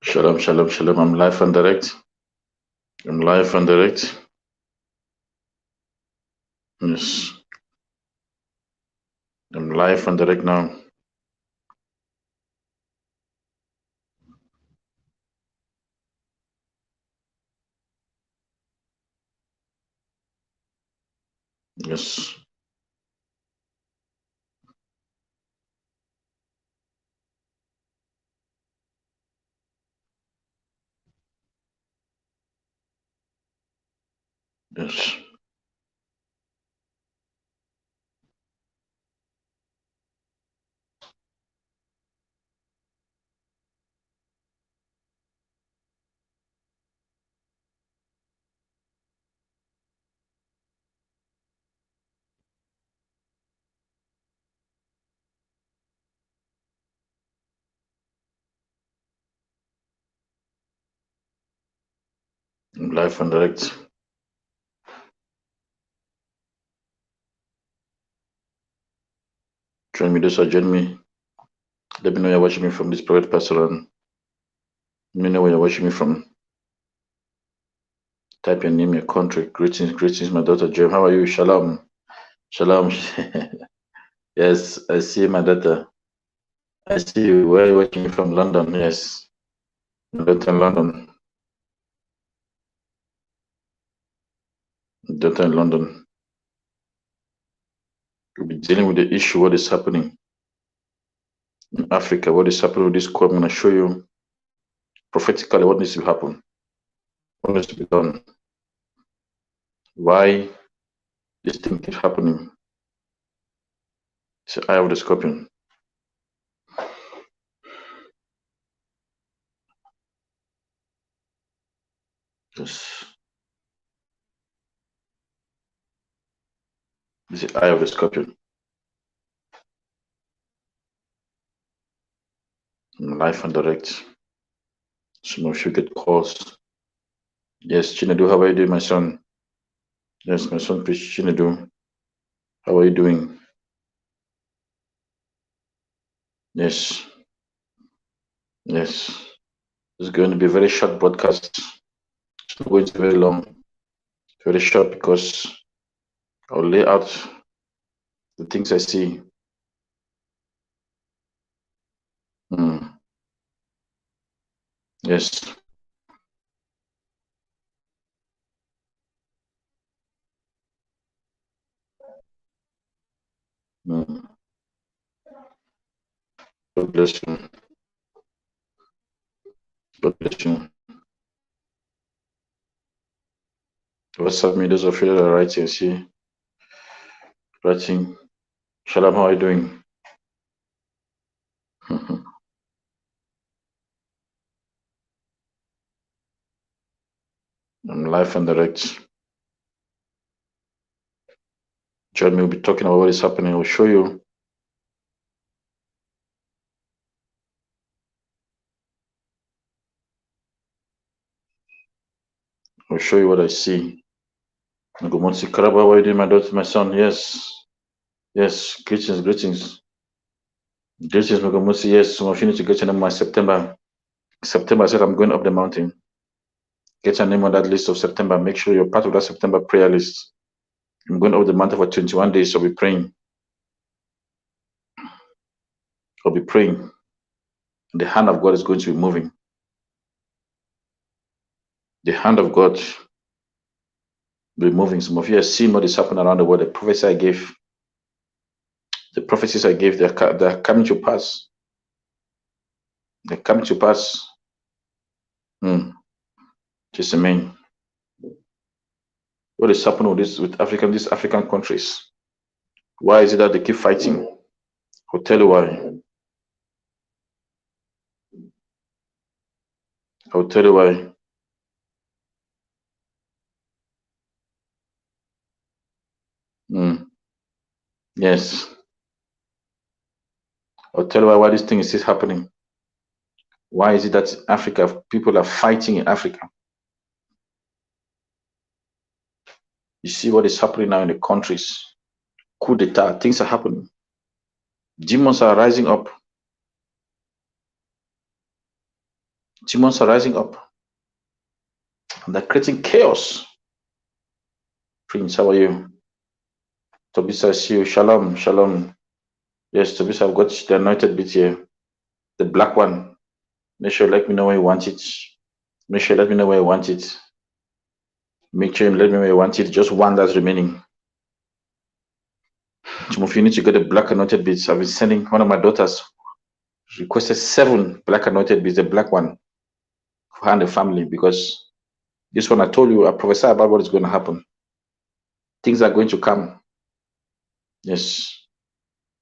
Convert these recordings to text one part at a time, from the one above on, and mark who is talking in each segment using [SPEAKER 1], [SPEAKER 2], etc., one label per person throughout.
[SPEAKER 1] Shalom, shalom, shalom. I'm live and direct. I'm live and direct. Yes. I'm live and direct now. Yes. Yes. I'm live and direct. Join me, those who join me. Let me know you're watching me from this private pastor and let me know where you're watching me from. Type your name, your country. Greetings, greetings, my daughter Jem. How are you? Shalom. Shalom. Yes, I see my daughter. I see you. Where are you watching me from? London. Yes. My daughter in London. Daughter in London. We'll be dealing with the issue, what is happening in Africa, what is happening with this coup. I'm going to show you prophetically what needs to happen, what needs to be done, why this thing keeps happening. It's the eye of the scorpion. Yes. It's the eye of the scorpion. Life and direct. Some of you get calls. Yes, Chinedu, how are you doing, my son? Yes, my son, please, Chinedu. How are you doing? Yes. Yes. It's going to be a very short broadcast. It's not going to be very long. Very short because I'll lay out the things I see. Yes. God bless you. God bless you. What's up, me? Those of you that are writing, see, writing. Shalom, how are you doing? I'm live and direct. Join me, we'll be talking about what is happening. I'll show you. I'll show you what I see. Nagomotsi Karaba, how are you doing, my daughter, my son? Yes. Yes. Greetings, greetings. Greetings, Nagomotsi. Yes, some of you need to get your name by September. September, I said I'm going up the mountain. Get your name on that list of September. Make sure you're part of that September prayer list. I'm going up the mountain for 21 days. I'll be praying. I'll be praying. The hand of God is going to be moving. The hand of God will be moving. Some of you have seen what is happening around the world. The prophecies I gave, they're coming to pass. They're coming to pass. Just amen. What is happening with these African countries? Why is it that they keep fighting? I'll tell you why. I'll tell you why. Yes. I'll tell you why this thing is still happening. Why is it that Africa, people are fighting in Africa? You see what is happening now in the countries. Coup d'etat, things are happening. Demons are rising up. Demons are rising up and they're creating chaos. Prince, how are you? Tobisa, I see you. Shalom, shalom. Yes, Tobisa, I've got the anointed bit here. The black one. Make sure you let me know where you want it. Make sure you let me know where you want it. Make sure you let me know where you want it. Just one that's remaining. If you need to get the black anointed bits, I've been sending one of my daughters requested 7 black anointed beads, the black one for her and the family, because this one I told you, I prophesy about what is going to happen. Things are going to come. Yes.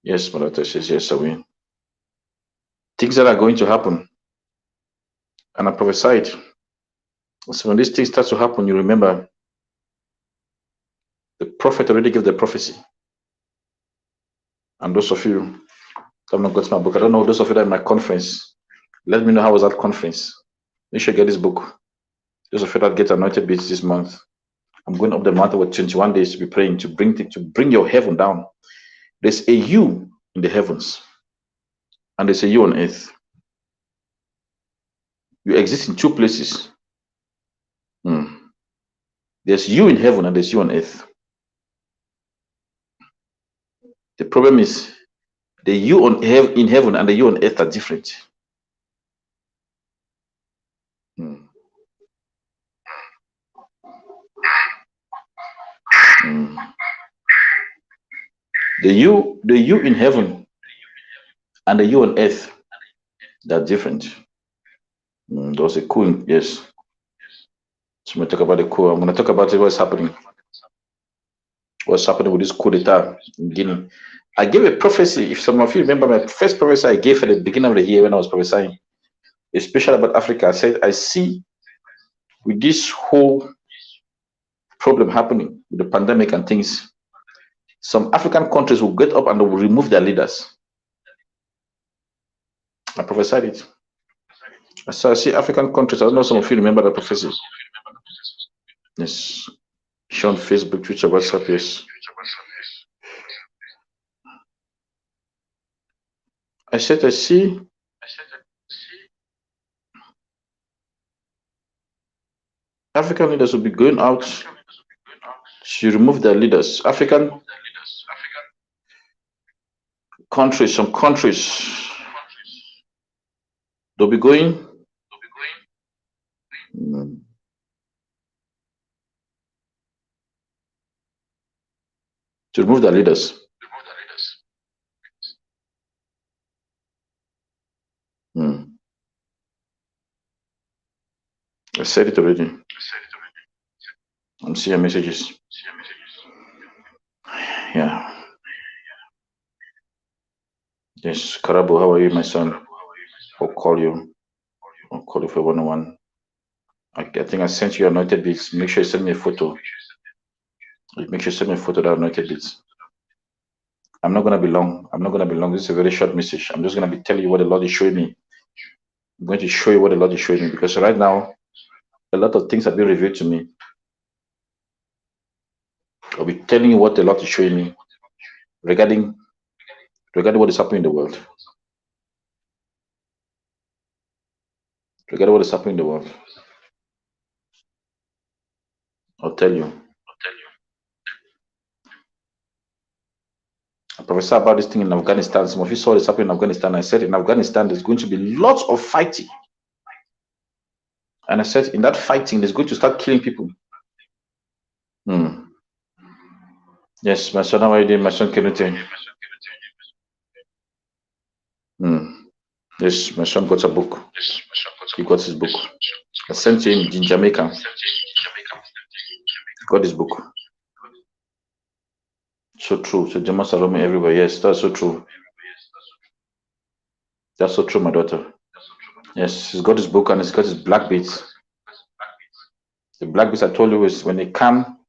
[SPEAKER 1] Yes, my daughter says yes, I will. Things that are going to happen. And I prophesied. So when these things start to happen, you remember the prophet already gave the prophecy. And those of you that have not got my book, I don't know, those of you that are in my conference, let me know how was that conference. You should get this book. Those of you that get anointed beads this month, I'm going up the mountain with 21 days to be praying to bring your heaven down. There's a you in the heavens, and there's a you on earth. You exist in 2 places. There's you in heaven and there's you on earth. The problem is the you in heaven and the you on earth are different. The you in heaven and the you on earth, they're different. There was a coup, yes. So I'm going to talk about the coup. I'm going to talk about what's happening. What's happening with this coup d'etat in Guinea. I gave a prophecy. If some of you remember my first prophecy I gave at the beginning of the year when I was prophesying, especially about Africa, I said, I see with this whole problem happening with the pandemic and things, some African countries will get up and they will remove their leaders. I prophesied it. So I see African countries. I don't know some of you remember that prophecy. Yes. Show on Facebook, Twitter, WhatsApp, yes. I said I see African leaders will be going out to remove their leaders. African countries, some countries, they'll be going to remove their leaders. I said it already. I'm seeing messages. Yeah. Yes, Karabo, how are you, my son? I'll call you. I'll call you for 101. I think I sent you anointed beads. Make sure you send me a photo. Make sure you send me a photo of that anointed beads. I'm not gonna be long. I'm not gonna be long. This is a very short message. I'm just gonna be telling you what the Lord is showing me. I'm going to show you what the Lord is showing me, because right now a lot of things have been revealed to me. I'll be telling you what the Lord is showing me regarding what is happening in the world. Regarding what is happening in the world. I'll tell you. I prophesied about this thing in Afghanistan. Some of you saw this happening in Afghanistan. I said in Afghanistan there's going to be lots of fighting. And I said in that fighting there's going to start killing people. Yes, my son, how are you doing? My son Kenute. Yes, my son got a book. He got his book. I sent him in Jamaica. He got his book. So true. So demons are roaming everywhere. Yes, that's so true. That's so true, my daughter. Yes, he's got his book and he's got his black beads. The black beads I told you is when they come,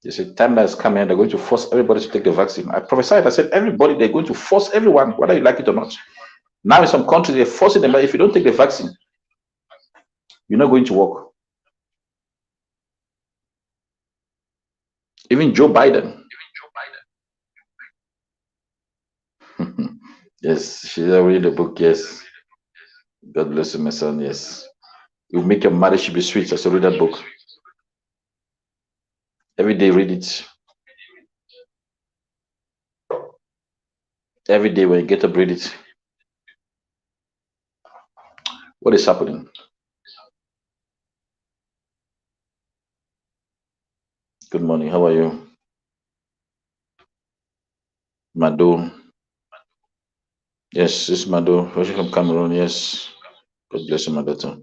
[SPEAKER 1] there's a time that is coming and they're going to force everybody to take the vaccine. I prophesied, I said everybody, they're going to force everyone, whether you like it or not. Now in some countries, they're forcing them, but if you don't take the vaccine, you're not going to work. Even Joe Biden. Yes, she's already the book, yes. God bless you, my son. Yes. You make your marriage to be sweet. I still read that book. Every day, read it. Every day when you get up, read it. What is happening? Good morning. How are you? Mado. Yes, this is Mado. Watching from Cameroon. Yes. God bless you, my daughter.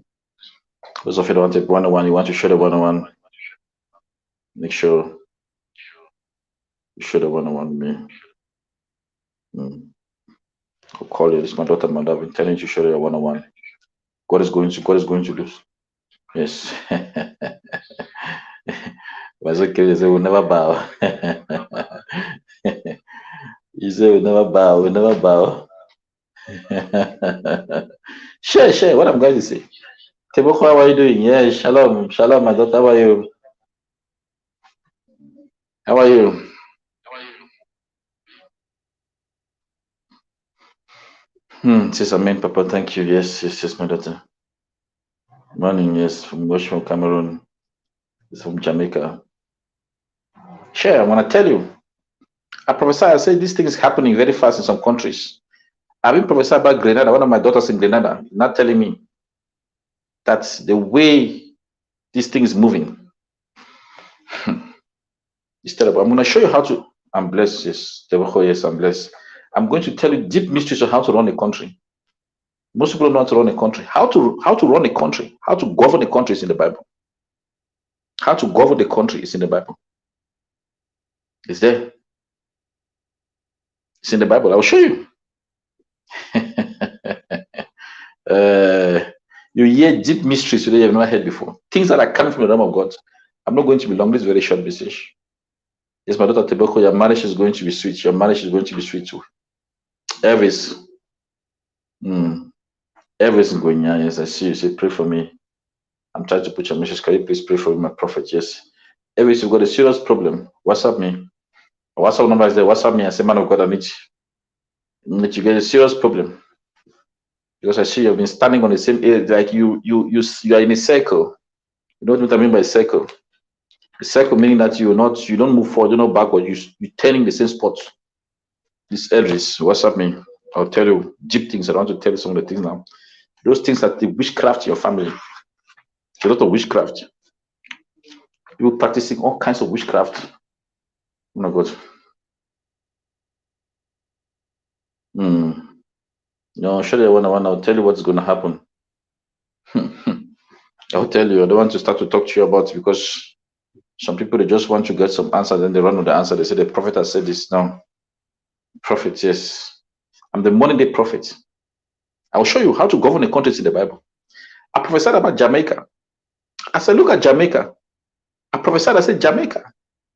[SPEAKER 1] Those of you that want to 101, you want to share the 101, make sure you share the 101 with me. I'll call you. This is my daughter, Mado. I've been telling you to share your 101. God is going to do. Yes. Mas okay, they say we'll never bow. You say we'll never bow, we'll never bow. Share what I'm going to say. Teboko, how are you doing? Yeah, shalom, my daughter, how are you? How are you? Sis Amen, Papa, thank you. Yes, my daughter. Morning, yes, from Cameroon. It's from Jamaica. Share, I want to tell you. I prophesy, I say this thing is happening very fast in some countries. I've been prophesying about Grenada. One of my daughters in Grenada, not telling me that the way this thing is moving is terrible. I'm going to show you how to. I'm blessed, yes. Yes, I'm blessed. I'm going to tell you deep mysteries of how to run a country. Most people don't know how to run a country. How to run a country, how to govern a country is in the Bible. How to govern the country is in the Bible. It's there. It's in the Bible. I'll show you. You hear deep mysteries today you've never heard before. Things that are coming from the realm of God. I'm not going to be long. This is very short message. Yes, my daughter Tebeko, your marriage is going to be sweet. Your marriage is going to be sweet too. Elvis. Elvis is going on. Yes, I see you. Say, pray for me. I'm trying to put your message. Can you please pray for me, my prophet? Yes. Elvis, you've got a serious problem. WhatsApp me. WhatsApp number is there. WhatsApp me. I say, man of God, I need you get a serious problem. Because I see you've been standing on the same area, like you are in a circle. You know what I mean by circle? A circle meaning that you don't move forward, you're not backward, you're turning the same spot. This Elvis, WhatsApp me. I'll tell you deep things. I don't want to tell you some of the things now. Those things that the witchcraft in your family. A lot of witchcraft. People practicing all kinds of witchcraft. Oh my God. No, surely I'll tell you what's going to happen. I'll tell you. I don't want to start to talk to you about it because some people they just want to get some answer, then they run with the answer. They say the prophet has said this. No, prophet, yes. I'm the modern day prophet. I'll show you how to govern a country in the Bible. I prophesied about Jamaica. I said, look at Jamaica. I prophesied, I said, Jamaica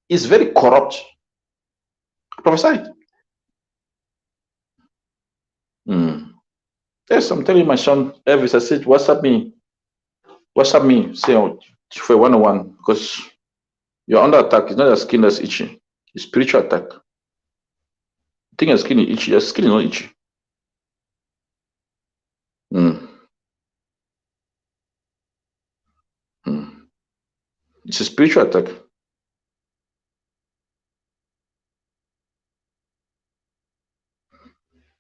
[SPEAKER 1] is very corrupt. I prophesied. Yes, I'm telling my son, Elvis, I said, WhatsApp me, say for 101, because you're under attack. It's not your skin that's itchy, it's spiritual attack. You think your skin is itchy, your skin is not itchy. It's a spiritual attack.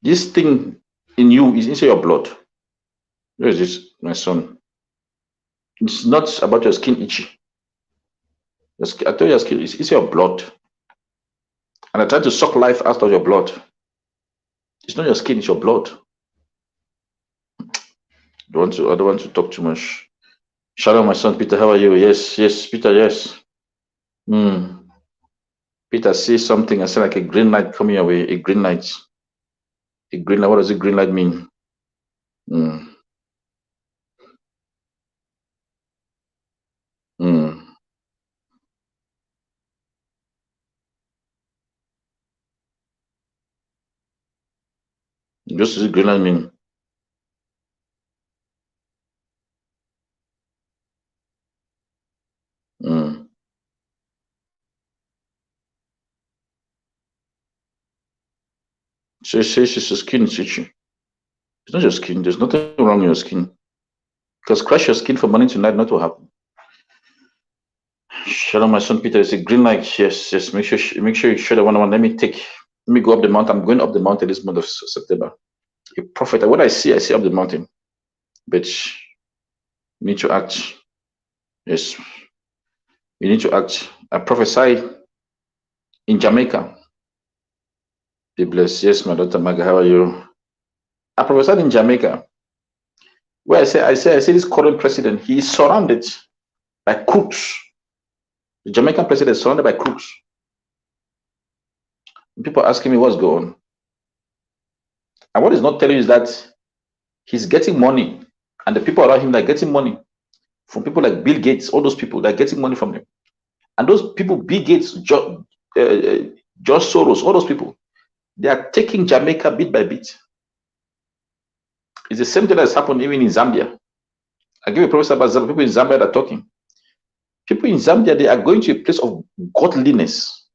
[SPEAKER 1] This thing in you is inside your blood. Where is this, my son? It's not about your skin itchy. I tell you, your skin is inside your blood. And I try to suck life out of your blood. It's not your skin, it's your blood. I don't want to talk too much. Shalom, my son Peter. How are you? Yes, Peter, yes. Peter, see something. I said like a green light coming your way. A green light. A green light. What does a green light mean? Just as a green light mean. Say she's skin is itchy. It's not your skin. There's nothing wrong with your skin. Because crush your skin from morning to night, not to happen. Shalom, my son Peter. It's a green light. Yes, yes. Make sure you share the one. Let me go up the mountain. I'm going up the mountain this month of September. A prophet. What I see up the mountain. But you need to act. Yes, you need to act. I prophesy in Jamaica. Be blessed. Yes, my daughter Maga, how are you? I prophesied in Jamaica. Where I say this current president, he is surrounded by crooks. The Jamaican president is surrounded by crooks. People asking me what's going on. And what he's not telling you is that he's getting money, and the people around him are getting money from people like Bill Gates, all those people that are getting money from him. And those people, Bill Gates, George Soros, all those people, they are taking Jamaica bit by bit. It's the same thing that's happened even in Zambia. I give a prophesy about Zambia. People in Zambia that are talking. People in Zambia, they are going to a place of godliness.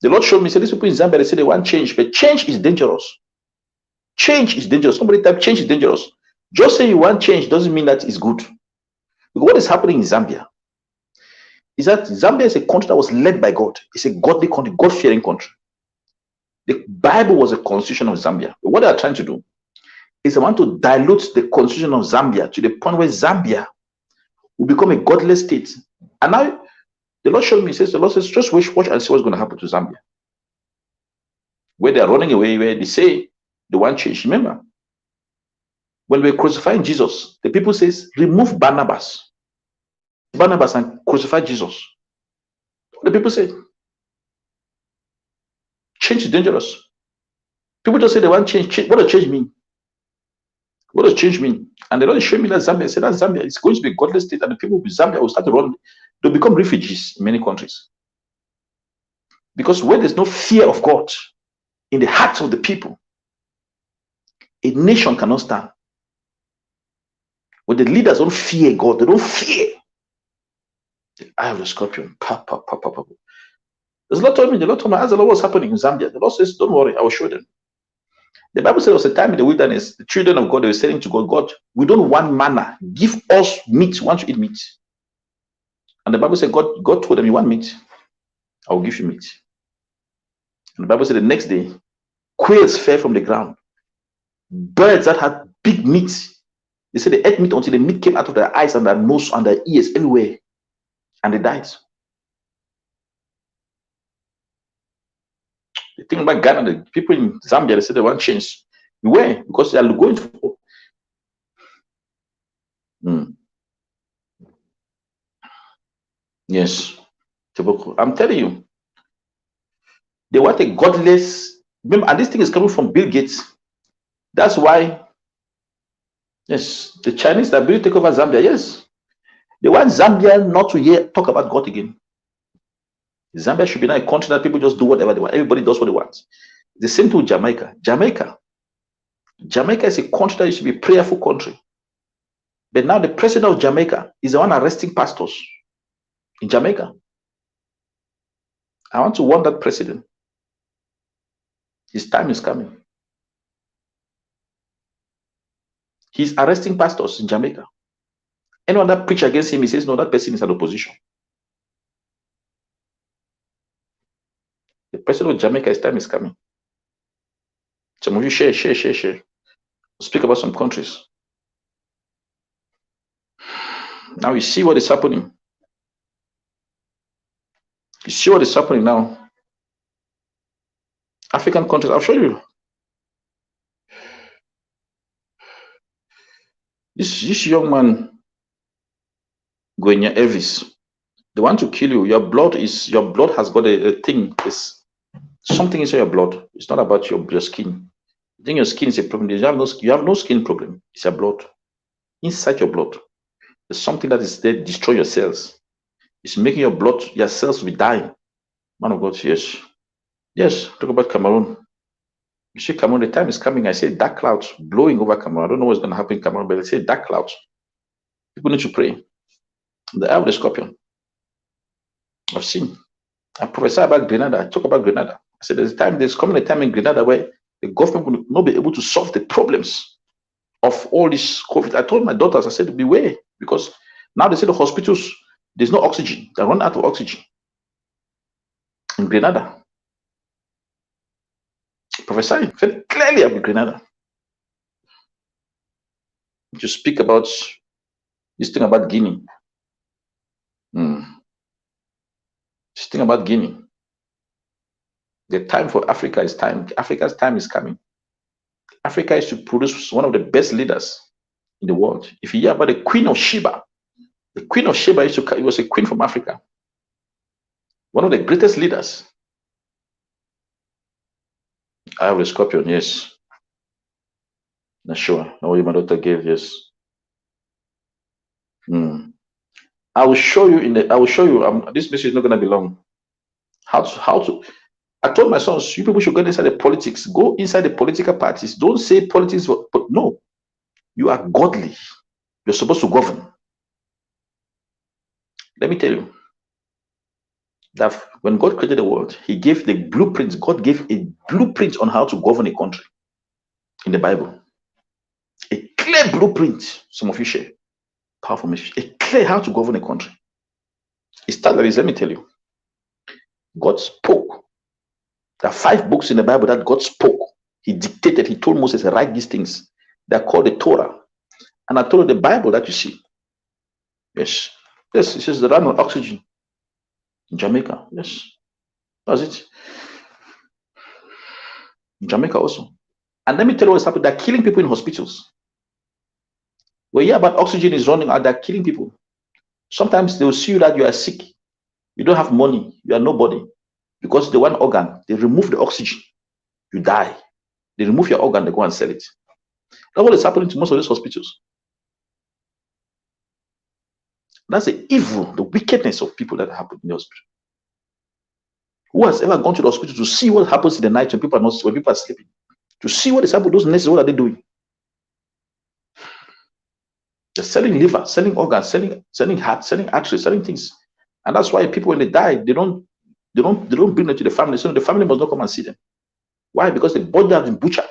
[SPEAKER 1] The Lord showed me, say these people in Zambia, they say they want change, but change is dangerous. Change is dangerous. Somebody type change is dangerous. Just saying you want change doesn't mean that it's good. Because what is happening in Zambia is that Zambia is a country that was led by God. It's a godly country, God-fearing country. The Bible was a constitution of Zambia. But what they are trying to do is they want to dilute the constitution of Zambia to the point where Zambia will become a godless state. And now the Lord showed me, the Lord says, just watch and see what's going to happen to Zambia. Where they are running away, where they say they want change. Remember, when we're crucifying Jesus, the people says, remove Barnabas and crucify Jesus. The people say, change is dangerous. People just say they want change. What does change mean? What does change mean? And the Lord showed me that Zambia. Said that Zambia is going to be a godless state, and the people of Zambia will start to run. They'll become refugees in many countries. Because when there's no fear of God in the hearts of the people, a nation cannot stand. When the leaders don't fear God, they don't fear the eye of the scorpion. The Lord told me, asked the Lord what's happening in Zambia. The Lord says, don't worry, I will show them. The Bible says there was a time in the wilderness, the children of God, they were saying to God, God, we don't want manna. Give us meat. We want to eat meat. And the Bible said, God told them, you want meat? I will give you meat. And the Bible said the next day, quails fell from the ground. Birds that had big meat. They said they ate meat until the meat came out of their eyes and their nose and their ears everywhere. And they died. The thing about Ghana, the people in Zambia, they said they want change. Where? Because they are going for. Yes. I'm telling you. They want a godless. Remember, and this thing is coming from Bill Gates. That's why, yes, the Chinese that will take over Zambia, yes. They want Zambia not to talk about God again. Zambia should be not a country that people just do whatever they want. Everybody does what they want. The same thing with Jamaica. Jamaica is a country that used to be a prayerful country. But now the president of Jamaica is the one arresting pastors in Jamaica. I want to warn that president. His time is coming. He's arresting pastors in Jamaica. Anyone that preach against him, he says, no, that person is an opposition. The president of Jamaica, his time is coming. Some of you share. Speak about some countries. Now you see what is happening. You see what is happening now. African countries, I'll show you. This young man, Guinea Elvis, they want to kill you. Your blood has got a thing. It's something inside your blood. It's not about your skin. I think your skin is a problem. You have no skin problem. It's your blood. Inside your blood, there's something that is there, destroy your cells. It's making your cells be dying. Man of God, yes. Yes, talk about Cameroon. You see, Cameroon, the time is coming. I say dark clouds blowing over Cameroon. I don't know what's going to happen in Cameroon, but I say dark clouds. People need to pray. The eye of the scorpion. I've seen. I prophesy about Grenada. I talk about Grenada. I said there's coming a time in Grenada where The government will not be able to solve the problems of all this COVID. I told my daughters, I said, beware, because now they say the hospitals, there's no oxygen. They run out of oxygen. In Grenada, prophesying very clearly about Grenada. To speak about this thing about Guinea. This thing about Guinea. The time for Africa is time. Africa's time is coming. Africa is to produce one of the best leaders in the world. If you hear about the Queen of Sheba, the Queen of Sheba was a queen from Africa. One of the greatest leaders. I have a scorpion, yes. Not sure. No, my daughter gave, yes. I will show you this message is not going to be long. How to I told my sons, you people should go inside the politics. Go inside the political parties. Don't say politics, but no. You are godly. You're supposed to govern. Let me tell you that when God created the world, he gave the blueprints. God gave a blueprint on how to govern a country in the Bible. A clear blueprint. Some of you share. Powerful message. A clear how to govern a country. It started with, let me tell you, God spoke. There are 5 books in the Bible that God spoke. He dictated, he told Moses, write these things. They're called the Torah. And I told you the Bible that you see. Yes. Yes, it says the run on oxygen in Jamaica. Yes. That's it. In Jamaica also. And let me tell you what's happening. They're killing people in hospitals. When you hear about oxygen is running out, they're killing people. Sometimes they will see you that you are sick. You don't have money. You are nobody. Because the one organ, they remove the oxygen. You die. They remove your organ, they go and sell it. That's what is happening to most of these hospitals. That's the evil, the wickedness of people that happen in the hospital. Who has ever gone to the hospital to see what happens in the night when people are sleeping? To see what is happening, those nurses, what are they doing? They're selling liver, selling organs, selling heart, selling arteries, selling things. And that's why people, when they die, they don't bring them to the family. So the family must not come and see them. Why? Because the body has been butchered.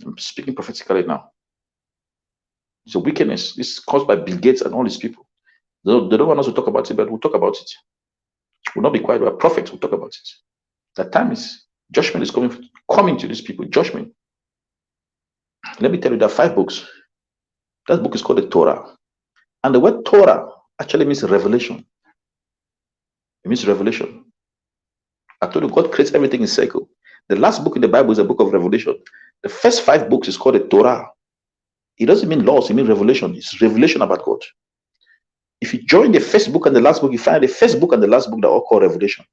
[SPEAKER 1] I'm speaking prophetically now. It's a wickedness. It's caused by Bill Gates and all these people. They don't want us to talk about it, but we'll talk about it. We'll not be quiet. We're prophets. We'll talk about it. That time is, judgment is coming to these people. Judgment. Let me tell you, there are 5 books. That book is called the Torah. And the word Torah actually means revelation. It means revelation. I told you, God creates everything in cycle. The last book in the Bible is a book of revelation. The first 5 books is called the Torah. It doesn't mean laws, it means revelation. It's revelation about God. If you join the first book and the last book, you find the first book and the last book that are all called revelation.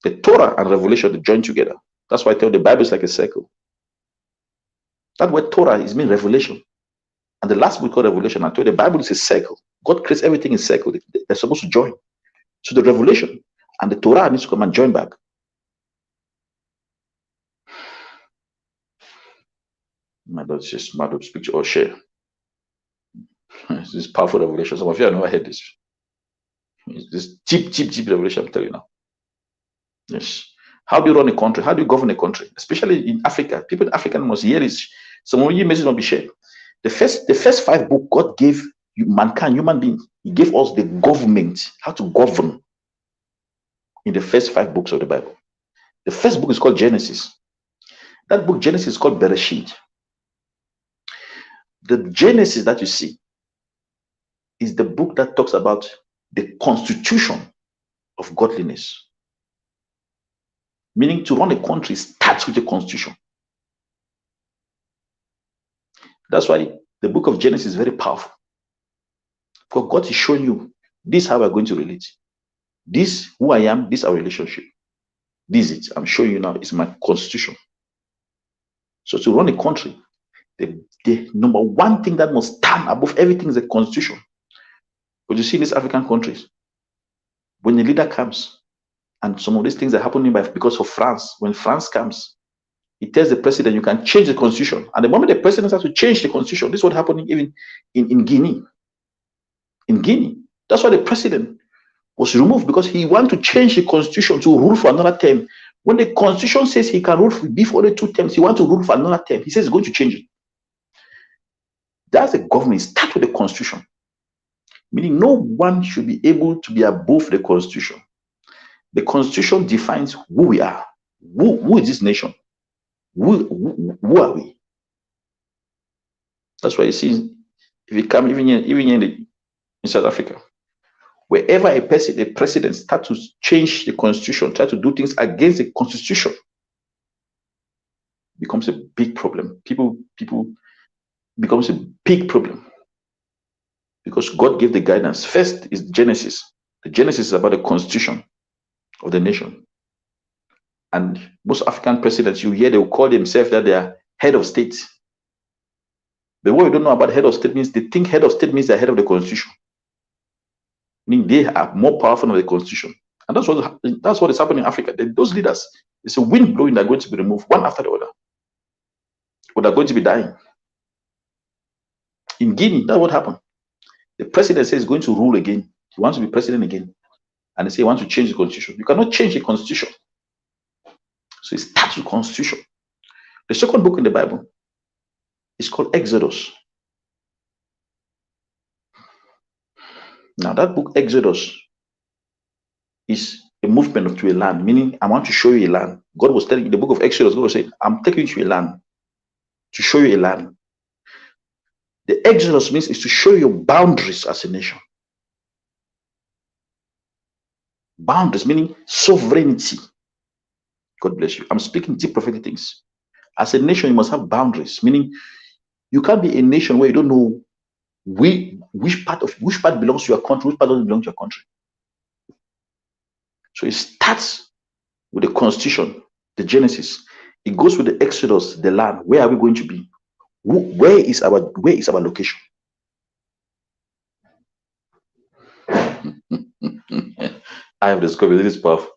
[SPEAKER 1] The Torah and revelation, they join together. That's why I tell you the Bible is like a circle. That word Torah is mean revelation. And the last book called revelation, I told you the Bible is a circle. God creates everything in circle. They're supposed to join. So the revelation and the Torah needs to come and join back. My daughter says, smart up, speak or share. This is powerful revelation. Some of you have never heard this. This cheap revelation, I'm telling you now. Yes. How do you run a country? How do you govern a country? Especially in Africa. People in Africa must hear this. Some of you messages not be shared. The first 5 books God gave mankind, human beings. He gave us the government, how to govern in the first 5 books of the Bible. The first book is called Genesis. That book, Genesis, is called Bereshit. The Genesis that you see is the book that talks about the constitution of godliness. Meaning to run a country starts with a constitution. That's why the book of Genesis is very powerful. Because God is showing you, this is how we're going to relate. This, who I am, this is our relationship. This is it. I'm showing you now, it's my constitution. So to run a country, the number one thing that must stand above everything is the constitution. But you see in these African countries, when the leader comes, and some of these things are happening because of France, when France comes, he tells the president, you can change the constitution. And the moment the president has to change the constitution, this is what happening even in Guinea. In Guinea, that's why the president was removed because he wanted to change the constitution to rule for another term. When the constitution says he can rule for only 2 terms, he wants to rule for another term. He says he's going to change it. That's the government. Start with the constitution. Meaning no one should be able to be above the constitution. The constitution defines who we are. Who is this nation? Who are we? That's why you see, if you come even in South Africa, wherever a president start to change the constitution, try to do things against the constitution, becomes a big problem. People becomes a big problem because God gave the guidance. First is Genesis. The Genesis is about the constitution of the nation. And most African presidents, you hear they will call themselves that they are head of state. But what you don't know about head of state means they think head of state means they're head of the constitution. Meaning they are more powerful than the constitution. And that's what is happening in Africa. Those leaders, it's a wind blowing, they're going to be removed one after the other. Or they're going to be dying. In Guinea, that's what happened. The president says he's going to rule again. He wants to be president again. And they say he wants to change the constitution. You cannot change the constitution. So it starts with constitution. The second book in the Bible is called Exodus. Now that book, Exodus, is a movement to a land, meaning I want to show you a land. God was telling you, the book of Exodus, God was saying, I'm taking you to a land, to show you a land. The Exodus means is to show your boundaries as a nation. Boundaries, meaning sovereignty. God bless you. I'm speaking deep prophetic things. As a nation, you must have boundaries, meaning you can't be a nation where you don't know which part belongs to your country, which part doesn't belong to your country. So it starts with the constitution, the Genesis. It goes with the Exodus, the land. Where are we going to be? Where is our location? I have discovered this powerful.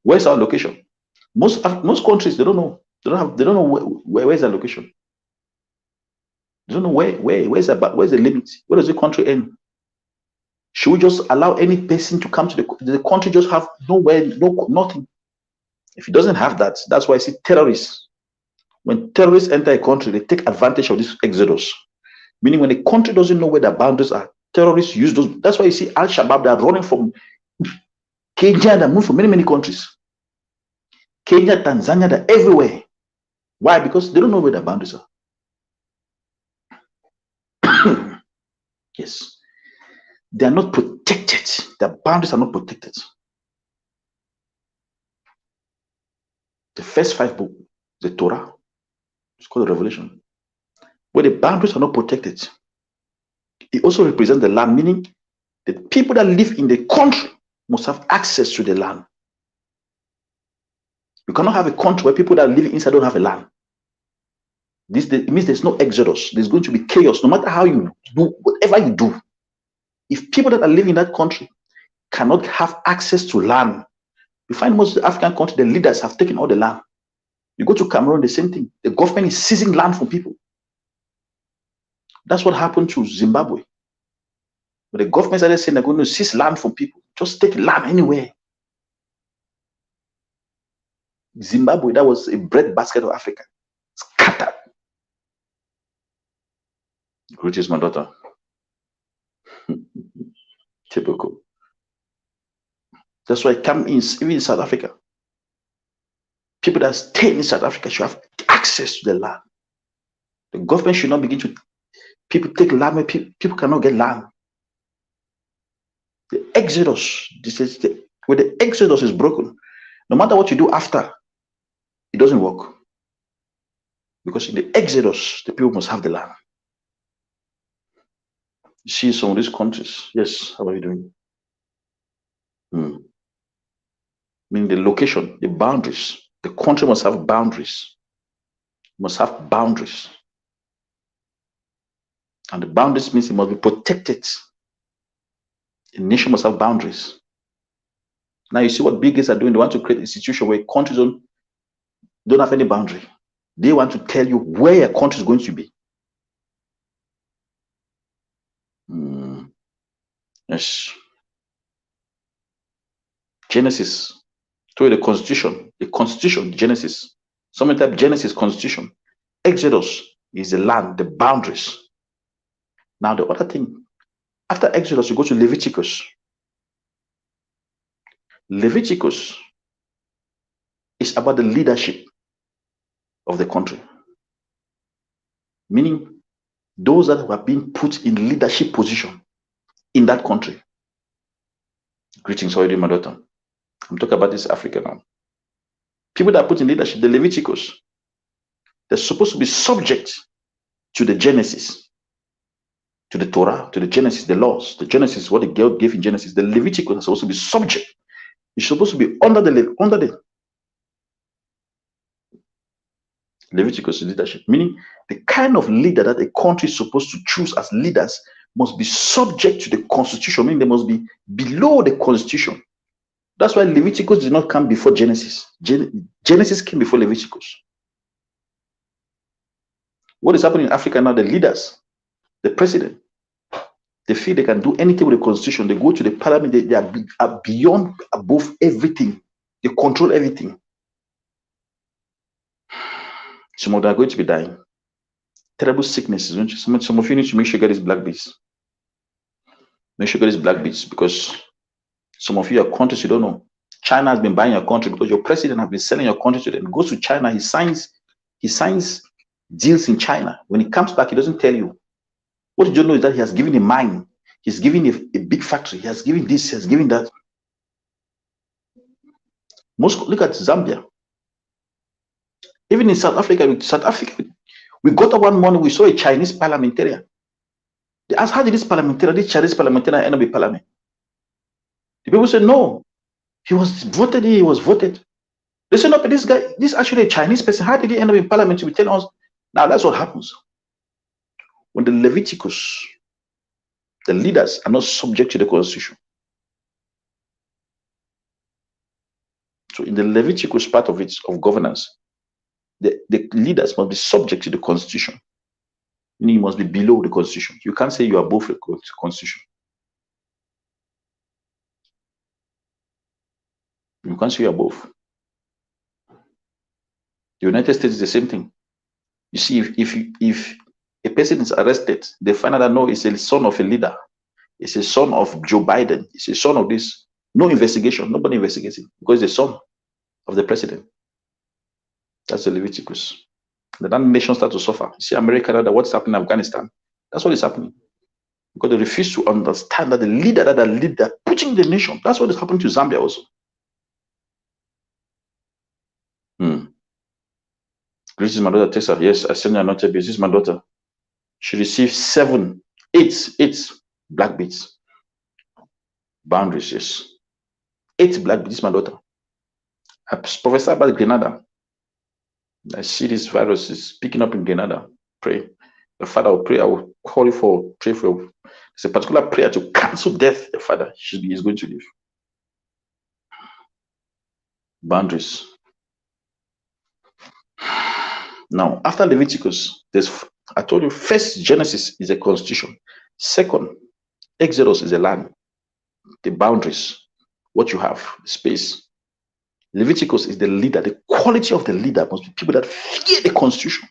[SPEAKER 1] Where's our location? Most countries, they don't know. They don't know where's their location. They don't know where's the limit? Where does the country end? Should we just allow any person to come to the country, just have nowhere, nothing? If it doesn't have that, that's why I see terrorists. When terrorists enter a country, they take advantage of this exodus. Meaning when a country doesn't know where their boundaries are, terrorists use those. That's why you see Al-Shabaab, they are running from Kenya, they move from many countries. Kenya, Tanzania, they're everywhere. Why? Because they don't know where their boundaries are. Yes. They are not protected. Their boundaries are not protected. The first 5 books, the Torah, it's called the Revelation, where the boundaries are not protected. It also represents the land, meaning the people that live in the country must have access to the land. You cannot have a country where people that live inside don't have a land. It means there's no exodus. There's going to be chaos. No matter how you do, whatever you do, if people that are living in that country cannot have access to land, you find most of the African countries, the leaders have taken all the land. You go to Cameroon, the same thing. The government is seizing land from people. That's what happened to Zimbabwe. But the government started saying they're going to seize land from people. Just take land anywhere. Zimbabwe, that was a breadbasket of Africa. Scattered. Greetings, my daughter. Typical. That's why I come in, even in South Africa. People that stay in South Africa should have access to the land. The government should not begin to people take land where people cannot get land. The exodus, when the exodus is broken, no matter what you do after, it doesn't work. Because in the exodus, the people must have the land. You see some of these countries. Yes, how are you doing? Meaning the location, the boundaries. The country must have boundaries. Must have boundaries. And the boundaries means it must be protected. A nation must have boundaries. Now you see what big guys are doing. They want to create an institution where countries don't have any boundary. They want to tell you where a country is going to be. Yes. Genesis. To the constitution, Genesis. Some type Genesis, constitution. Exodus is the land, the boundaries. Now the other thing, after Exodus, you go to Leviticus. Leviticus is about the leadership of the country. Meaning those that were being put in leadership position in that country. Greetings, already, my daughter. I'm talking about this Africa now. People that are put in leadership, the Leviticus, they're supposed to be subject to the Genesis, to the Torah, to the Genesis, the laws. The Genesis, what the God gave in Genesis. The Leviticus is supposed to be subject. It's supposed to be under the Leviticus leadership, meaning the kind of leader that a country is supposed to choose as leaders must be subject to the constitution, meaning they must be below the constitution. That's why Leviticus did not come before Genesis. Genesis came before Leviticus. What is happening in Africa now? The leaders, the president, they feel they can do anything with the constitution. They go to the parliament, they are beyond, above everything. They control everything. Some of them are going to be dying. Terrible sicknesses. Some of you need to make sure you get these black beads. Make sure you get these black beads, because some of you are countries you don't know. China has been buying your country because your president has been selling your country to them. He goes to China, he signs deals in China. When he comes back, he doesn't tell you. What you don't know is that he has given a mine. He's given a big factory. He has given this, he has given that. Look at Zambia. Even in South Africa, we got up one morning, we saw a Chinese parliamentarian. They asked, how did this Chinese parliamentarian end up in parliament? The people said, no, he was voted. They said, no, but this is actually a Chinese person. How did he end up in parliament? To be telling us. Now that's what happens. When the Leviticus, the leaders are not subject to the constitution. So in the Leviticus part of governance, the leaders must be subject to the constitution. Meaning you must be below the constitution. You can't say you are above the constitution. You can't say you're above. The United States is the same thing. You see, if a person is arrested, they find out that no, it's a son of a leader. It's a son of Joe Biden. It's a son of this. No investigation. Nobody investigates it because it's the son of the president. That's the Leviticus. The nation start to suffer. You see, America, that what's happening in Afghanistan. That's what is happening. Because they refuse to understand that the leader that lead, they're pushing the nation. That's what is happening to Zambia also. This is my daughter Tessa. Yes, I send her not a This is my daughter. She received 8 black beads. Boundaries, yes. 8 black beads. This is my daughter. I prophesy about Grenada. I see this virus is picking up in Grenada. Pray. The Father will pray. I will call you pray for you. It's a particular prayer to cancel death. The Father is going to live. Boundaries. Now, after Leviticus, I told you, first Genesis is a constitution. Second, Exodus is a land, the boundaries, what you have, space. Leviticus is the leader. The quality of the leader must be people that fear the constitution.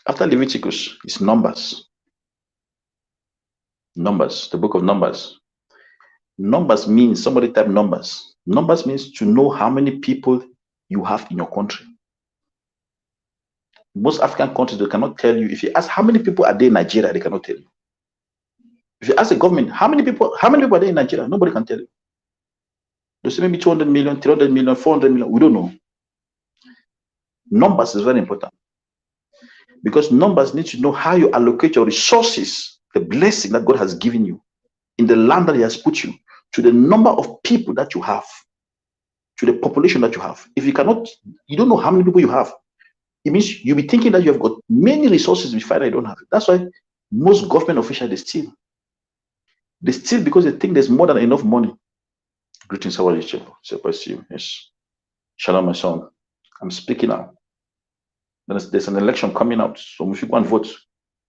[SPEAKER 1] After Leviticus is Numbers. Numbers, the book of Numbers. Numbers means, somebody type numbers. Numbers means to know how many people you have in your country. Most African countries, they cannot tell you. If you ask how many people are there in Nigeria, they cannot tell you. If you ask the government how many people are there in Nigeria, nobody can tell you. They say maybe 200 million, 300 million, 400 million. We don't know. Numbers is very important, because numbers need to know how you allocate your resources, the blessing that God has given you in the land that He has put you, to the number of people that you have, to the population that you have. If you don't know how many people you have, it means you'll be thinking that you have got many resources, you find that you don't have it. That's why most government officials, they steal. They steal because they think there's more than enough money. Greetings, how are you, Chapel? Yes. Shalom, my son. I'm speaking now. There's an election coming out, so if you go and vote,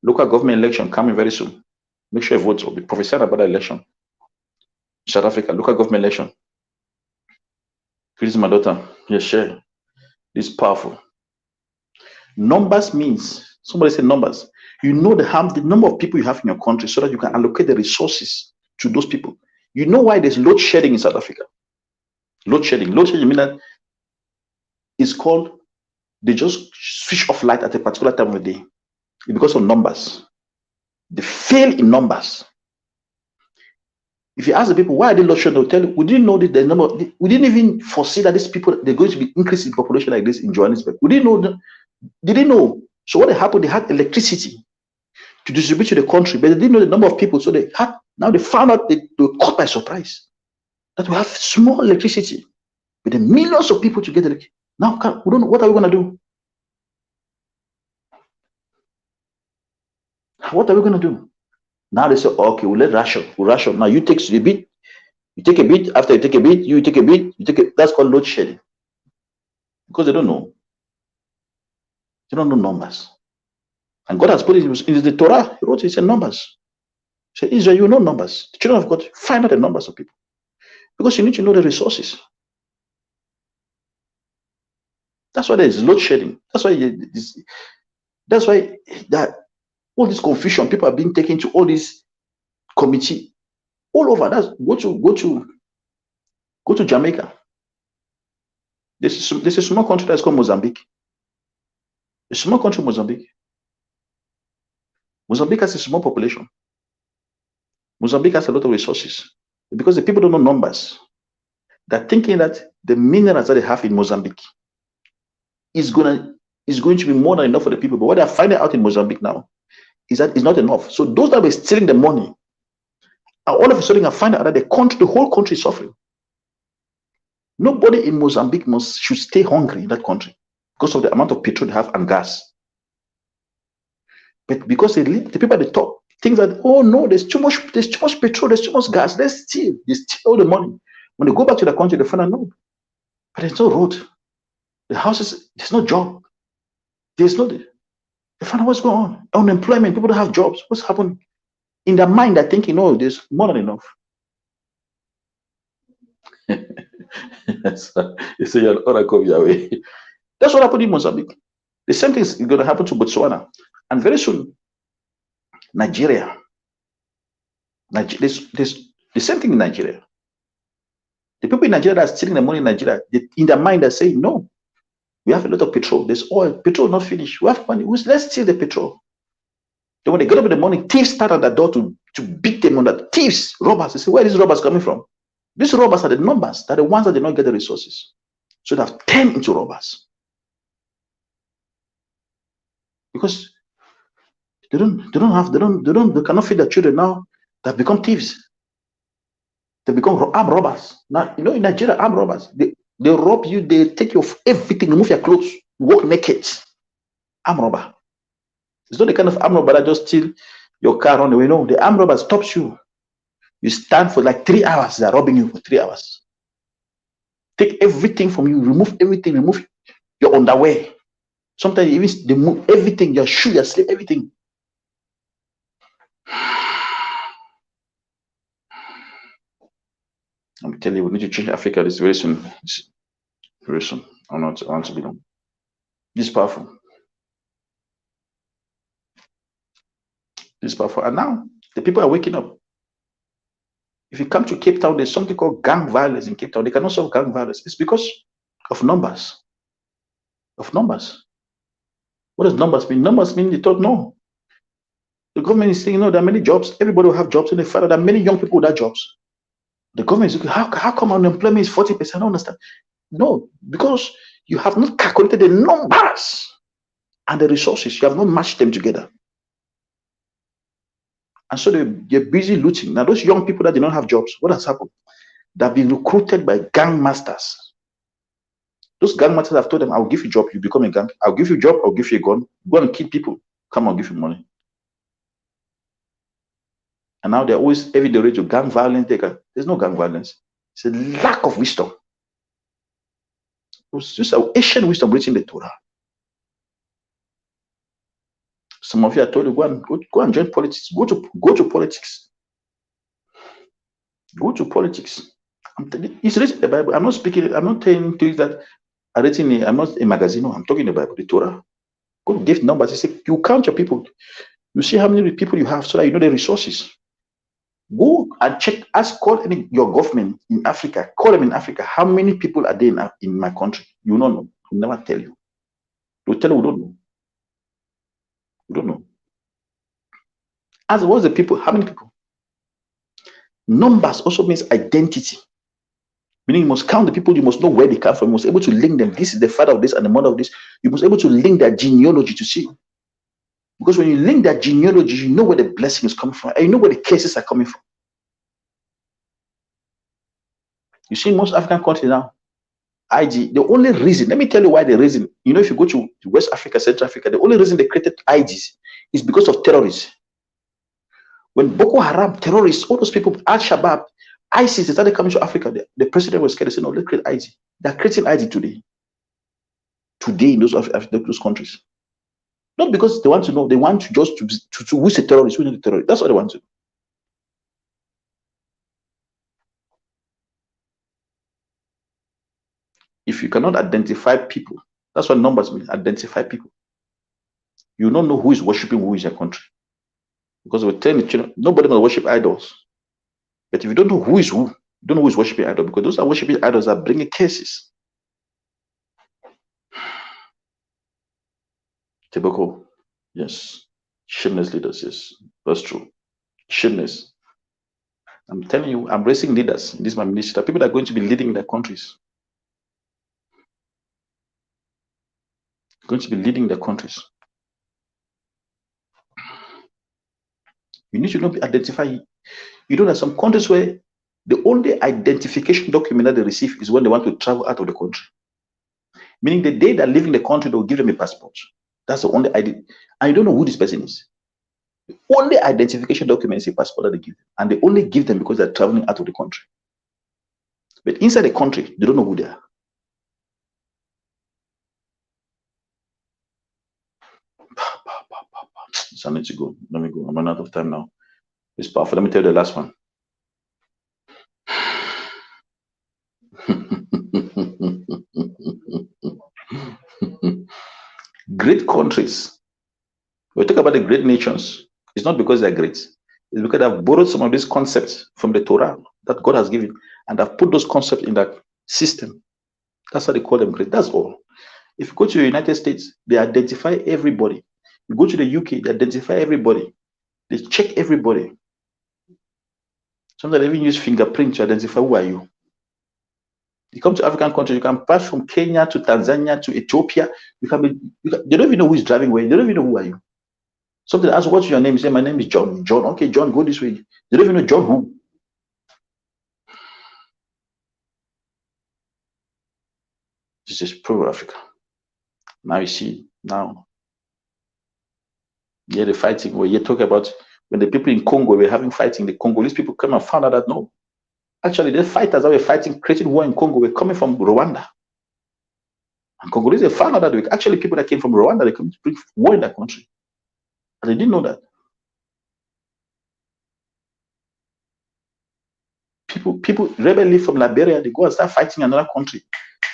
[SPEAKER 1] local government election coming very soon. Make sure you vote or be prophesied about the election. South Africa, local government election. This is my daughter. Yes, share. This is powerful. Numbers means, somebody said numbers. You know the number of people you have in your country so that you can allocate the resources to those people. You know why there's load shedding in South Africa? Load shedding. Load shedding means that it's called, they just switch off light at a particular time of the day. It's because of numbers. They fail in numbers. If you ask the people why are they load shedding, they'll tell you, we didn't know that the number, we didn't even foresee that these people, they're going to be increasing in population like this in Johannesburg. We didn't know that, they didn't know. So what happened, they had electricity to distribute to the country, but they didn't know the number of people. So they had, now they found out, they were caught by surprise that we have small electricity with the millions of people to get electricity. Now we don't know, what are we going to do? What are we going to do? Now they say, okay, we'll ration. Now you take a bit, after you take a bit, you take a bit, that's called load shedding. Because they don't know. They don't know numbers. And God has put it in the Torah, He wrote it, in numbers. He said, Israel, you know numbers. The children of God, find out the numbers of people. Because you need to know the resources. That's why there is load shedding. That's why that all this confusion, people are being taken to all this committee all over. That's go to Jamaica. There's a small country that's called Mozambique. A small country, Mozambique. Mozambique has a small population. Mozambique has a lot of resources. Because the people don't know numbers, they're thinking that the minerals that they have in Mozambique is going to be more than enough for the people. But what they're finding out in Mozambique now is that it's not enough. So those that were stealing the money, all of a sudden, I find out that the whole country is suffering. Nobody in Mozambique should stay hungry in that country because of the amount of petrol they have and gas. But because the people at the top think that, oh no, there's too much petrol, there's too much gas, they steal all the money. When they go back to the country, they find out, no, but there's no road. The houses, there's no job. There's no, they find out what's going on. Unemployment, people don't have jobs. What's happening? In their mind, they're thinking, no, there's more than enough. You say you're an oracle of Yahweh. That's what happened in Mozambique. The same thing is going to happen to Botswana. And very soon, Nigeria. There's the same thing in Nigeria. The people in Nigeria that are stealing the money in Nigeria, in their mind, they're saying, no, we have a lot of petrol. There's oil. Petrol not finished. We have money. Let's steal the petrol. Then when they get up in the morning, thieves start at the door to beat them on that. Thieves, robbers. They say, where are these robbers coming from? These robbers are the numbers. They're the ones that did not get the resources. So they have turned into robbers. Because they cannot feed their children now. They've become thieves. They become armed robbers. Now, in Nigeria, armed robbers, they rob you, they take your everything, remove your clothes, walk naked. Armed robber. It's not the kind of armed robber that just steal your car on the way. No, the armed robber stops you. You stand for like 3 hours. They're robbing you for 3 hours. Take everything from you, remove everything, remove your underwear. Sometimes even they move everything, your shoe, your sleep, everything. I'm telling you, we need to change Africa this very soon. Very soon. I want to be done. This is powerful. This is powerful. And now the people are waking up. If you come to Cape Town, there's something called gang violence in Cape Town. They cannot solve gang violence. It's because of numbers. Of numbers. What does numbers mean? Numbers mean they don't know. The government is saying, no, there are many jobs. Everybody will have jobs. And they find out there are many young people without jobs. The government is looking, how come unemployment is 40%? I don't understand. No, because you have not calculated the numbers and the resources. You have not matched them together. And so they're busy looting. Now, those young people that did not have jobs, what has happened? They've been recruited by gang masters. Those gang masters have told them, I'll give you a job, you become a gang. I'll give you a job, I'll give you a gun. Go and kill people. Come, I'll give you money. And now they're always every day to gang violence. There's no gang violence. It's a lack of wisdom. It's just an ancient wisdom written in the Torah. Some of you are told to go and join politics. Go to politics. Go to politics. It's written in the Bible. I'm not speaking. I'm not telling things that are written in. I'm not a magazine. No, I'm talking about the Torah. God gave numbers. He said, you count your people. You see how many people you have so that you know the resources. Go and check. Ask, call your government in Africa. Call them in Africa. How many people are there in my country? You don't know. They'll never tell you. They'll tell you, we don't know. We don't know. Ask, what's the people? How many people? Numbers also means identity. Meaning you must count the people, you must know where they come from, you must be able to link them. This is the father of this and the mother of this. You must be able to link their genealogy to see. Because when you link that genealogy, you know where the blessing is coming from, and you know where the cases are coming from. You see, most African countries now, IG, the only reason, let me tell you why the reason, if you go to West Africa, Central Africa, the only reason they created IGs is because of terrorists. When Boko Haram, terrorists, all those people, Al-Shabaab, ISIS, they started coming to Africa, the president was scared. They said, no, let's create IG. They're creating IG today. Today in those countries. Not because they want to know, they want to just to who's a terrorist, who's not a terrorist. That's what they want to. If you cannot identify people, that's what numbers mean, identify people. You don't know who is worshiping who is your country. Because we're telling the children, nobody must worship idols. But if you don't know who is who, you don't know who is worshiping idols, because those are worshiping idols are bringing cases. Typical, yes. Shameless leaders, yes. That's true. Shameless. I'm telling you, I'm raising leaders in this my ministry. People that are going to be leading their countries. Going to be leading their countries. You need to not identify. You know, there's some countries where the only identification document that they receive is when they want to travel out of the country. Meaning the day they live in the country, they'll give them a passport. That's the only ID. And you don't know who this person is. The only identification document is a passport that they give them. And they only give them because they're traveling out of the country. But inside the country, they don't know who they are. So I need to go. Let me go. I'm out of time now. It's powerful. Let me tell you the last one. Great countries. We talk about the great nations. It's not because they're great. It's because they've borrowed some of these concepts from the Torah that God has given, and they've put those concepts in that system. That's why they call them great. That's all. If you go to the United States, they identify everybody. You go to the UK, they identify everybody. They check everybody. Sometimes they even use fingerprint to identify who are you. You come to African countries, you can pass from Kenya to Tanzania to Ethiopia. They don't even know who is driving where. They don't even know who are you. Something ask, what's your name? You say, my name is John. John, okay, John, go this way. They don't even know John who. This is pro-Africa. Now you see, now, yeah, the fighting where you're talking about when the people in Congo were having fighting, the Congolese people come and found out that no. Actually, the fighters that were fighting, creating war in Congo were coming from Rwanda. And Congolese found out that actually people that came from Rwanda, they come to bring war in that country. And they didn't know that. People rebel leave from Liberia, they go and start fighting another country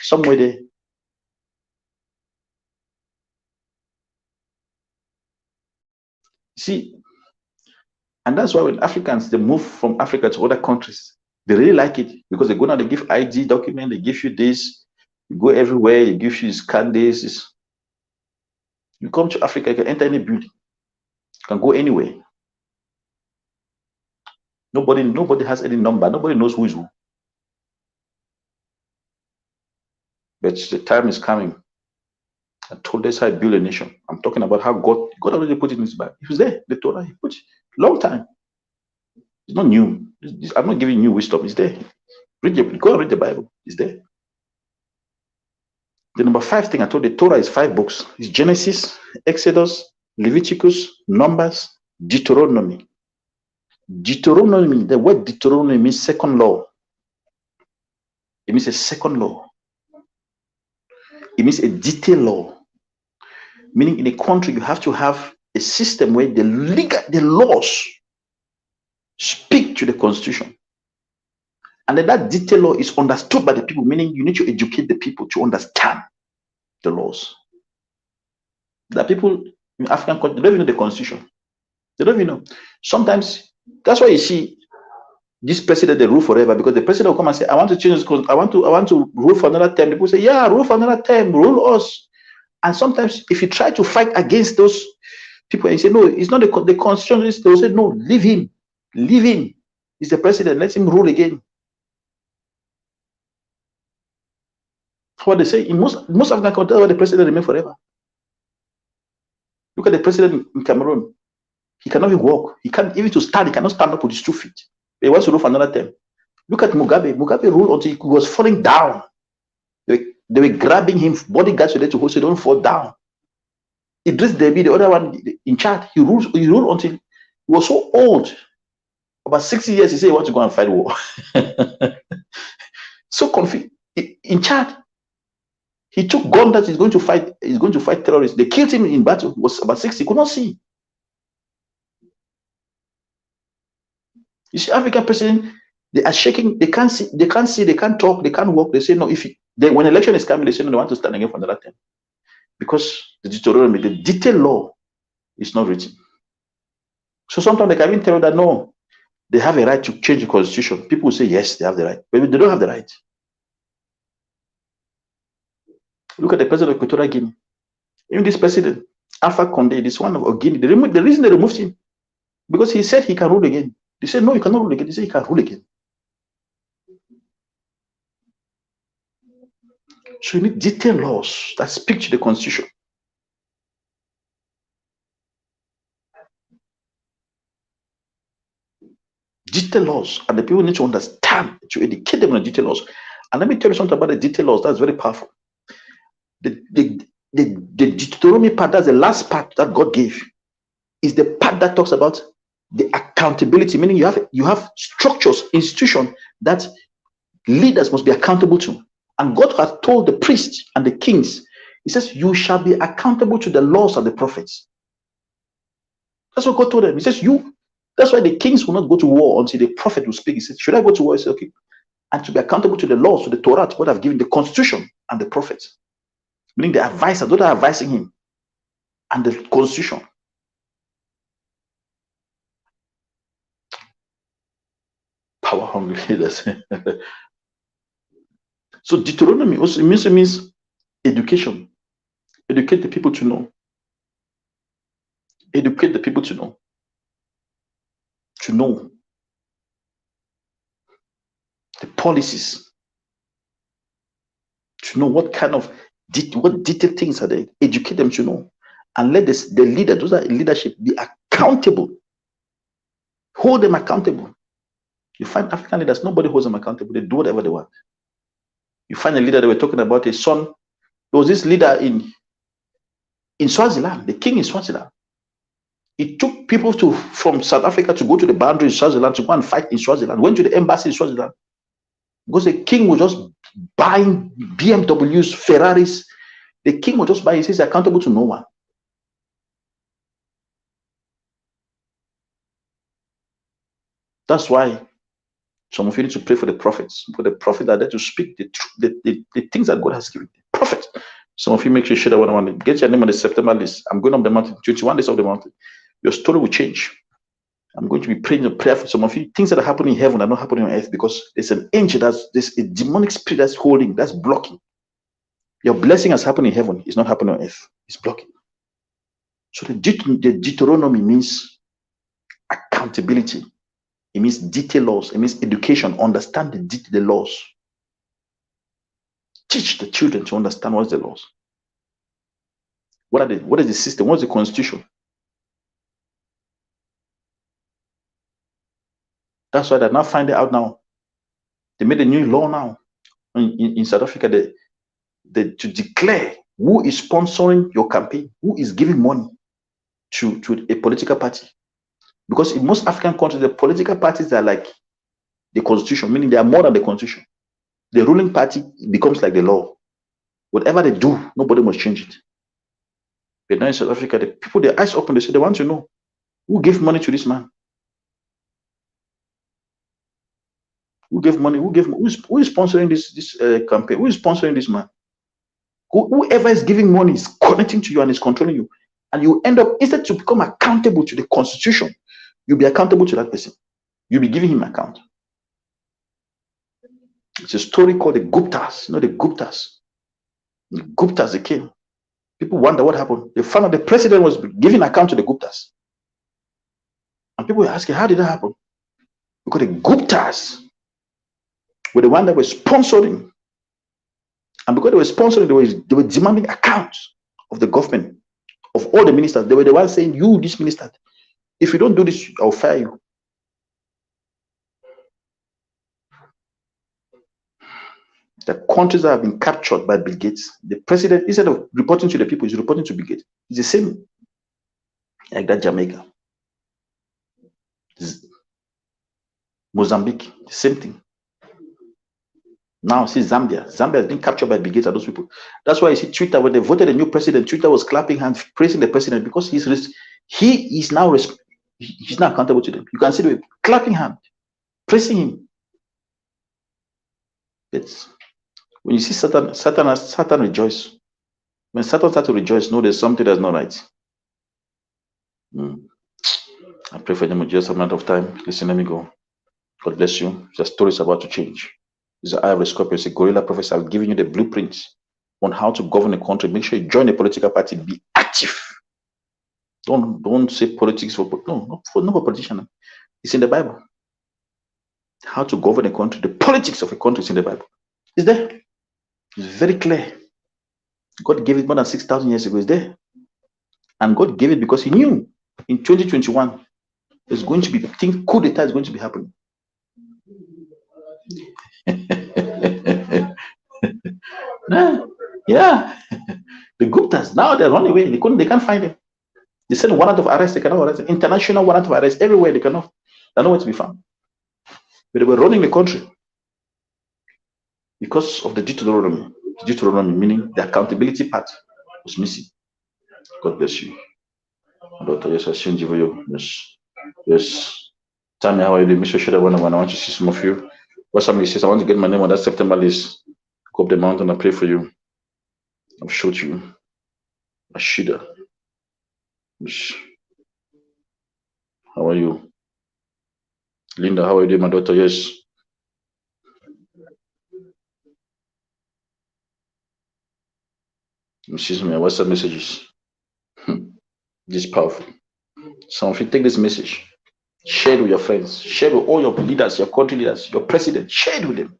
[SPEAKER 1] somewhere there. See, and that's why when Africans they move from Africa to other countries, they really like it because they go now, they give ID document, they give you this, you go everywhere, they give you scan this. You come to Africa, you can enter any building, you can go anywhere. Nobody has any number, nobody knows who is who. But the time is coming. I told us how I build a nation. I'm talking about how God already put it in his Bible. It was there, the Torah, he put it long time. It's not new. I'm not giving you wisdom, it's there. Go and read the Bible, it's there. The number 5 thing I told the Torah is 5 books. It's Genesis, Exodus, Leviticus, Numbers, Deuteronomy. Deuteronomy, the word Deuteronomy means second law. It means a second law. It means a detailed law. Meaning in a country, you have to have a system where the laws speak to the constitution. And then that detailed law is understood by the people, meaning you need to educate the people to understand the laws. That people in African countries, they don't even know the constitution. They don't even know. Sometimes that's why you see this president, they rule forever, because the president will come and say, I want to change this because I want to rule for another term. People say, yeah, rule for another term, rule us. And sometimes if you try to fight against those people and you say, no, it's not the constitution, they will say, no, leave him. Leave him. He's the president, let him rule again. What they say in most African countries, the president remain forever. Look at the president in Cameroon. He cannot even walk. He can't even to stand. He cannot stand up with his 2 feet. He wants to rule for another term. Look at Mugabe. Mugabe ruled until he was falling down. They were grabbing him. Bodyguards were there to hold so he don't fall down. Idris Deby, the other one in charge, he ruled until he was so old. About 60 years, he said he wants to go and fight war. So confused. In charge. He took gun that he's going to fight terrorists. They killed him in battle. He was about 60. He could not see. You see, African president, they are shaking. They can't see. They can't talk. They can't walk. They say no. When election is coming, they say no. They want to stand again for another term because the Deuteronomy, the detailed law, is not written. So sometimes they can even tell you that no, they have a right to change the constitution. People will say yes, they have the right, but they don't have the right. Look at the president of Equatorial Guinea. Even this president, Alpha Condé, this one of Guinea, the reason they removed him, because he said he can rule again. They said, no, you cannot rule again. They said he can rule again. So you need detailed laws that speak to the constitution. Detailed laws, and the people need to understand, to educate them on the detailed laws. And let me tell you something about the detailed laws that's very powerful. The Deuteronomy part, that's the last part that God gave, is the part that talks about the accountability, meaning you have structures, institutions that leaders must be accountable to. And God has told the priests and the kings, he says, you shall be accountable to the laws of the prophets. That's what God told them. He says, that's why the kings will not go to war until the prophet will speak. He says, should I go to war? He said, okay. And to be accountable to the laws, to the Torah, to what I've given, the constitution and the prophets. Meaning the advisors, those are advising him, and the constitution. Power hungry leaders. So Deuteronomy also means education. Educate the people to know. Educate the people to know. To know the policies. To know what kind of what detailed things are there. Educate them to know. And let the leader, those are leadership, be accountable. Hold them accountable. You find African leaders, nobody holds them accountable. They do whatever they want. You find a leader, they were talking about his son. There was this leader in Swaziland, the king in Swaziland. He took people from South Africa to go to the boundary in Swaziland to go and fight in Swaziland. Went to the embassy in Swaziland because the king was just buying BMWs, Ferraris. The king was just buying. He says accountable to no one. That's why some of you need to pray for the prophets, for the prophets are there to speak the things that God has given. Prophets. Some of you make sure you share that one. I want to get your name on the September list. I'm going up the mountain, 21 days of the mountain. Your story will change. I'm going to be praying a prayer for some of you. Things that are happening in heaven are not happening on earth because there's an angel there's a demonic spirit that's holding, that's blocking. Your blessing has happened in heaven. It's not happening on earth. It's blocking. So the Deuteronomy means accountability. It means detailed laws. It means education. Understand the laws. Teach the children to understand what's the laws. What is the system? What's the constitution? That's why they're now finding out now. They made a new law now in South Africa to declare who is sponsoring your campaign, who is giving money to a political party. Because in most African countries, the political parties are like the constitution, meaning they are more than the constitution. The ruling party becomes like the law. Whatever they do, nobody must change it. But now in South Africa, the people, their eyes open, they say they want to know who gave money to this man. Who gave money? Who is sponsoring this campaign? Who is sponsoring this man? Whoever is giving money is connecting to you and is controlling you. And you end up, instead to become accountable to the constitution, you'll be accountable to that person. You'll be giving him account. It's a story called the Guptas. You know the Guptas. The Guptas, they came. People wonder what happened. They found out the president was giving account to the Guptas. And people were asking, how did that happen? Because the Guptas were the one that were sponsoring. And because they were sponsoring, they were demanding accounts of the government, of all the ministers. They were the ones saying, you, this minister, if you don't do this, I'll fire you. The countries that have been captured by Bill Gates, the president, instead of reporting to the people, is reporting to Bill Gates. It's the same like that Jamaica. Mozambique, the same thing. Now see Zambia. Zambia has been captured by Bill Gates and those people. That's why you see Twitter, when they voted a new president, Twitter was clapping hands, praising the president, because he is now accountable to them. You can see them clapping hands, praising him. But when you see Satan rejoice. When Satan starts to rejoice, know there's something that's not right. I pray for them with just a amount of time. Listen, let me go. God bless you. The story is about to change. This is Eye Scorpio. It's a guerrilla prophecy. I've given you the blueprints on how to govern a country. Make sure you join a political party. Be active. Don't say politics for not for politician. It's in the Bible. How to govern a country. The politics of a country is in the Bible. It's there. It's very clear. God gave it more than 6,000 years ago. It's there. And God gave it because he knew in 2021 there's going to be coup d'etat is going to be happening. Yeah. The Guptas, now they're running away. They can't find them. They sent warrant of arrest, they cannot arrest them. International warrant of arrest everywhere, they're nowhere to be found. But they were running the country because of the Deuteronomy. Deuteronomy, meaning the accountability part was missing. God bless you. Daughter, yes, I send you for you. Yes. Tell me how are you doing, Mr. Shida. When I want to see some of you. What somebody says, I want to get my name on that September list. Go up the mountain and pray for you. I've showed you. Ashida. Yes. How are you? Linda, how are you doing, my daughter? Yes. Excuse me, WhatsApp messages. This is powerful. Some of you take this message, share it with your friends, share it with all your leaders, your country leaders, your president, share it with them.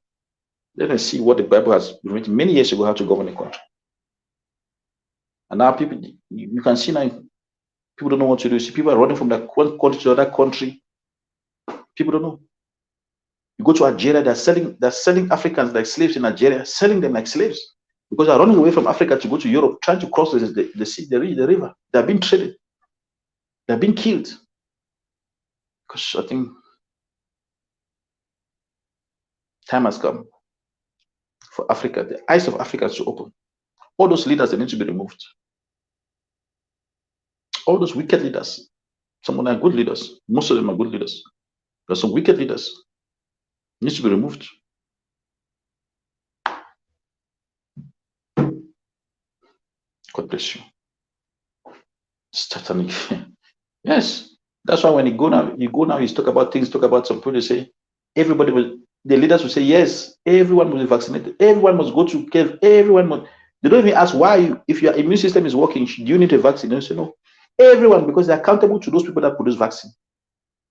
[SPEAKER 1] Let them see what the Bible has written many years ago how to govern a country. And now people, you can see now, people don't know what to do. You see people are running from that one country to another country. People don't know. You go to Algeria, they're selling Africans like slaves in Algeria, selling them like slaves because they're running away from Africa to go to Europe, trying to cross the sea, the river. They're being traded. They're being killed. Because I think time has come for Africa, the eyes of Africans to open. All those leaders, they need to be removed. All those wicked leaders, some of them are good leaders. Most of them are good leaders. There are some wicked leaders. Needs to be removed. God bless you. Satanic. Yes. That's why when you go now, you talk about things, talk about some people, they say, everybody will, the leaders will say, yes, everyone will be vaccinated. Everyone must go to care. Everyone must. They don't even ask why, if your immune system is working, do you need a vaccine? They say, no. Everyone, because they're accountable to those people that produce vaccine.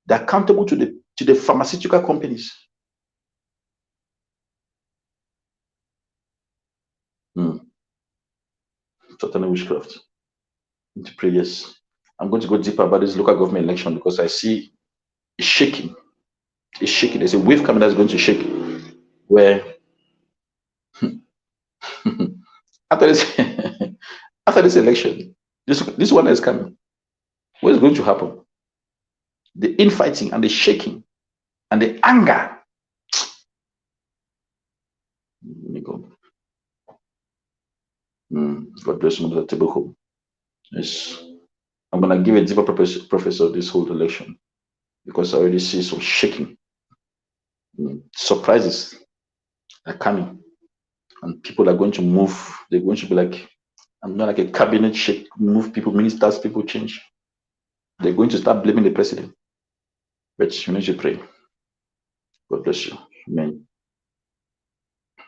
[SPEAKER 1] They're accountable to the pharmaceutical companies. Totally witchcraft. Into prayers. I'm going to go deeper about this local government election because I see it's shaking. It's shaking. There's a wave coming that's going to shake. Where after this election, this one is coming. What is going to happen? The infighting and the shaking and the anger. Let me go. God bless you, Mr. Teboko. Yes. I'm going to give a deeper professor this whole election because I already see some shaking. surprises are coming, and people are going to move. They're going to be like, I'm not like a cabinet shake, move people, ministers, people change. They're going to start blaming the president. But you need to pray. God bless you. Amen.